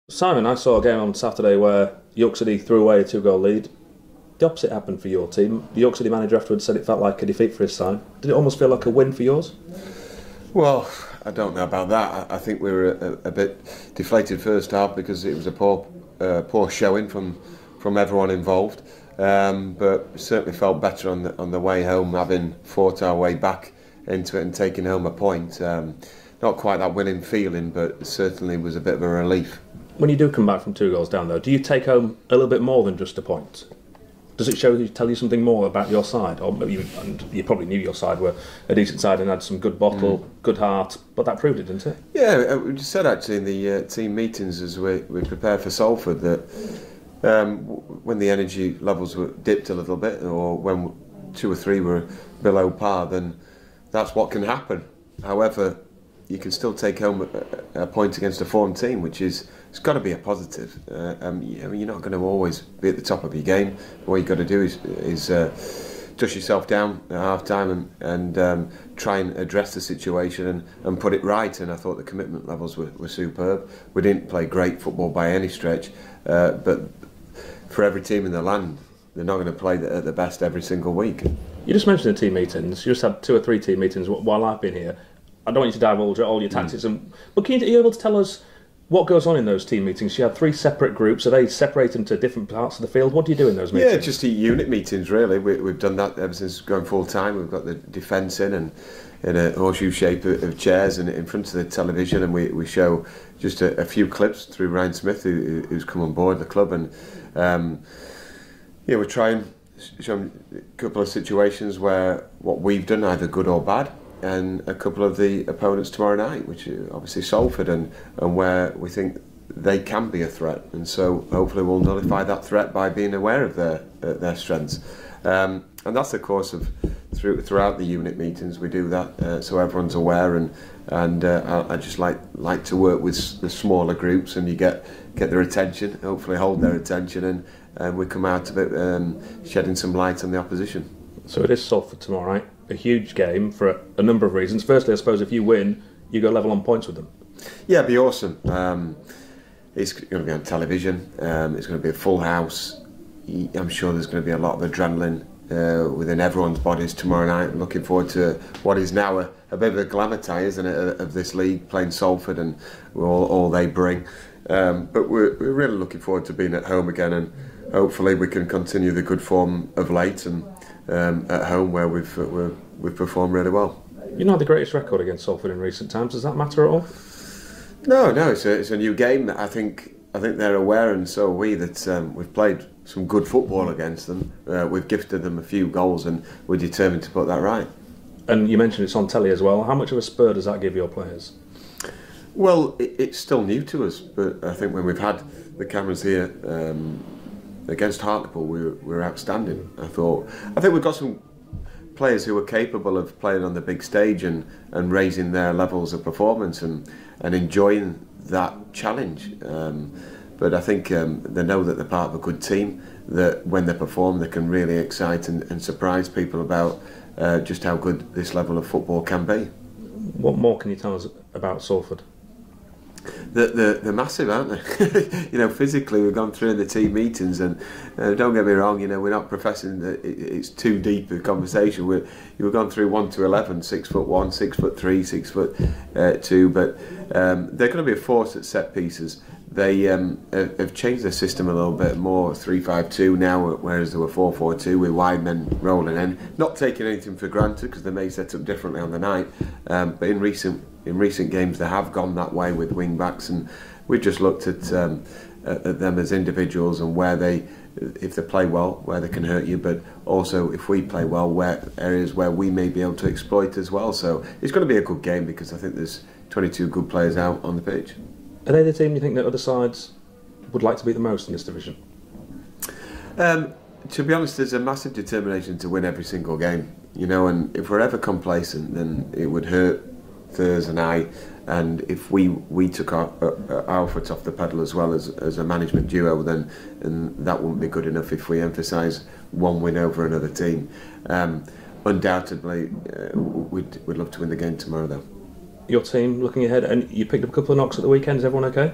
Simon, I saw a game on Saturday where York City threw away a two-goal lead. The opposite happened for your team. The York City manager afterwards said it felt like a defeat for his side. Did it almost feel like a win for yours? Well, I don't know about that. I think we were a bit deflated first half because it was a poor showing from everyone involved. But certainly felt better on the way home, having fought our way back into it and taking home a point. Not quite that winning feeling, but certainly was a bit of a relief. When you do come back from 2 goals down, though, do you take home a little bit more than just a point? Does it tell you something more about your side? And you probably knew your side were a decent side and had some good bottle, good heart, but that proved it, didn't it? Yeah, we just said actually in the team meetings as we prepared for Salford that when the energy levels were dipped a little bit, or when 2 or 3 were below par, then that's what can happen. However, you can still take home a point against a form team, which is, it's got to be a positive. I mean, you're not going to always be at the top of your game. What you've got to do is dust yourself down at half time and try and address the situation and put it right. And I thought the commitment levels were superb. We didn't play great football by any stretch, but for every team in the land, they're not going to play at the best every single week. You just mentioned the team meetings. You just had 2 or 3 team meetings while I've been here. I don't want you to divulge all your tactics, but are you able to tell us what goes on in those team meetings? You have 3 separate groups. Are they separated into different parts of the field? What do you do in those meetings? Yeah, just unit meetings really. We've done that ever since going full time. We've got the defence in a horseshoe shape of chairs and in front of the television, and we show just a few clips through Ryan Smith, who's come on board the club, and we're trying to show a couple of situations where what we've done, either good or bad, and a couple of the opponents tomorrow night, which is obviously Salford, and where we think they can be a threat, and so hopefully we'll nullify that threat by being aware of their strengths, and that's the course of throughout the unit meetings. We do that so everyone's aware, and I just like to work with the smaller groups, and you get their attention, hopefully hold their attention, and we come out of it shedding some light on the opposition. So it is Salford tomorrow night. A huge game for a number of reasons. Firstly, I suppose if you win, you go level on points with them. Yeah, it'd be awesome. It's going to be on television. It's going to be a full house. I'm sure there's going to be a lot of adrenaline within everyone's bodies tomorrow night. I'm looking forward to what is now a bit of a glamour tie, isn't it, of this league, playing Salford and all they bring. But we're really looking forward to being at home again, and hopefully we can continue the good form of late and at home where we've performed really well. You know the greatest record against Salford in recent times. Does that matter at all? No, it's a new game. I think they're aware, and so are we, that we've played some good football against them. We've gifted them a few goals, and we're determined to put that right. And you mentioned it's on telly as well. How much of a spur does that give your players? Well, it's still new to us, but I think when we've had the cameras here against Hartlepool, we were outstanding. I think we've got some players who are capable of playing on the big stage and raising their levels of performance and enjoying that challenge. But I think they know that they're part of a good team, that when they perform they can really excite and surprise people about just how good this level of football can be. What more can you tell us about Salford? They're massive, aren't they? Physically we've gone through the team meetings, and don't get me wrong, we're not professing that it's too deep a conversation. We've gone through 1 to 11, 6'1", 6'3", 6'2", but they're going to be a force at set pieces. They have changed their system a little bit more, 3-5-2 now, whereas they were 4-4-2 with wide men rolling in. Not taking anything for granted, because they may set up differently on the night, but in recent games they have gone that way with wing backs, and we've just looked at them as individuals, and if they play well, where they can hurt you, but also if we play well, where areas where we may be able to exploit as well. So it's going to be a good game, because I think there's 22 good players out on the pitch. Are they the team you think that other sides would like to beat the most in this division? To be honest, there's a massive determination to win every single game, and if we're ever complacent, then it would hurt Thurs and I, and if we took our foot off the pedal as well as a management duo, then that wouldn't be good enough if we emphasise one win over another team. Undoubtedly, we'd love to win the game tomorrow, though. Your team looking ahead, and you picked up a couple of knocks at the weekend. Is everyone okay?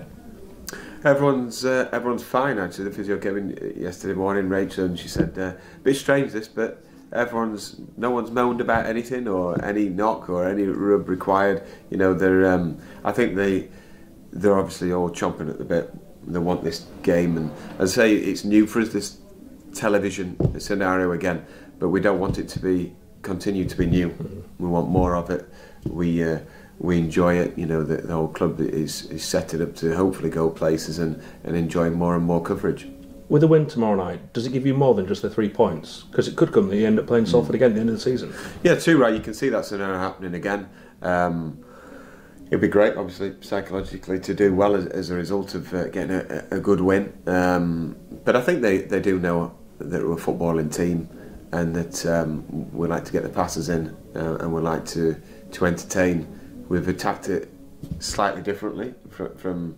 everyone's fine actually. The physio came in yesterday morning, Rachel, and she said, "A bit strange this, but no one's moaned about anything or any knock or any rub required." You know, I think they're obviously all chomping at the bit. They want this game, and as I say, it's new for us, this television scenario again, but we don't want it to continue to be new. We want more of it. We enjoy it. You know, the whole club is set it up to hopefully go places and enjoy more and more coverage. With a win tomorrow night, does it give you more than just the 3 points? Because it could come that you end up playing Salford again at the end of the season. Yeah, too right. You can see that scenario happening again. It'd be great, obviously, psychologically, to do well as a result of getting a good win. But I think they do know that we're a footballing team, and that we like to get the passes in, and we like to entertain. We've attacked it slightly differently from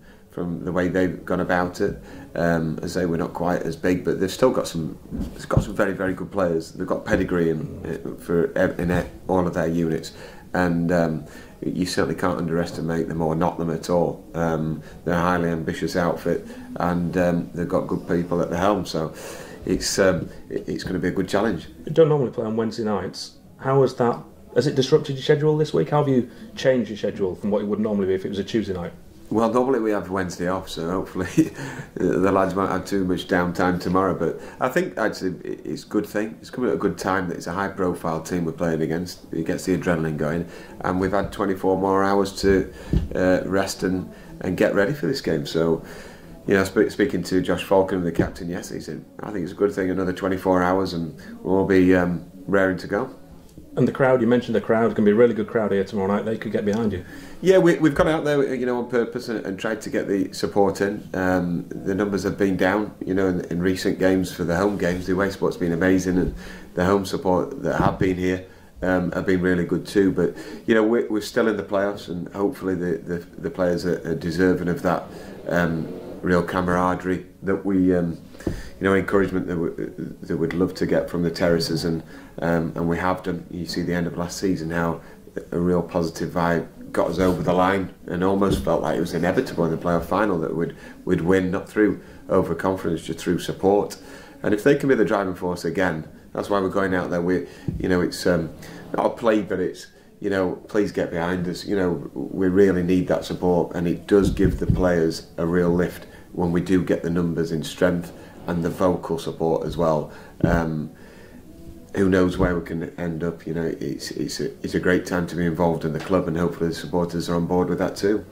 the way they've gone about it. As I say, we're not quite as big, but they've still got some very, very good players. They've got pedigree in all of their units, and you certainly can't underestimate them or knock them at all. They're a highly ambitious outfit, and they've got good people at the helm, so it's going to be a good challenge. You don't normally play on Wednesday nights. How has that? Has it disrupted your schedule this week? How have you changed your schedule from what it would normally be if it was a Tuesday night? Well, normally we have Wednesday off, so hopefully the lads won't have too much downtime tomorrow. But I think actually it's a good thing. It's coming at a good time that it's a high-profile team we're playing against. It gets the adrenaline going, and we've had 24 more hours to rest and get ready for this game. So, you know, speaking to Josh Falcon, the captain, yesterday, he said, "I think it's a good thing. Another 24 hours, and we'll all be raring to go." And the crowd, you mentioned the crowd, it's going to be a really good crowd here tomorrow night. They could get behind you. Yeah, we've gone out there, you know, on purpose and tried to get the support in. The numbers have been down, you know, in recent games for the home games. The away support's been amazing, and the home support that have been here have been really good too. But you know, we're still in the playoffs, and hopefully the players are deserving of that real camaraderie that we. You know, encouragement that we'd love to get from the terraces, and we have done. You see the end of last season, how a real positive vibe got us over the line, and almost felt like it was inevitable in the playoff final that we'd win, not through overconfidence, just through support. And if they can be the driving force again, that's why we're going out there. You know, it's not a plea, but it's, you know, please get behind us. You know, we really need that support, and it does give the players a real lift when we do get the numbers in strength. And the vocal support as well. Who knows where we can end up? You know, it's a great time to be involved in the club, and hopefully the supporters are on board with that too.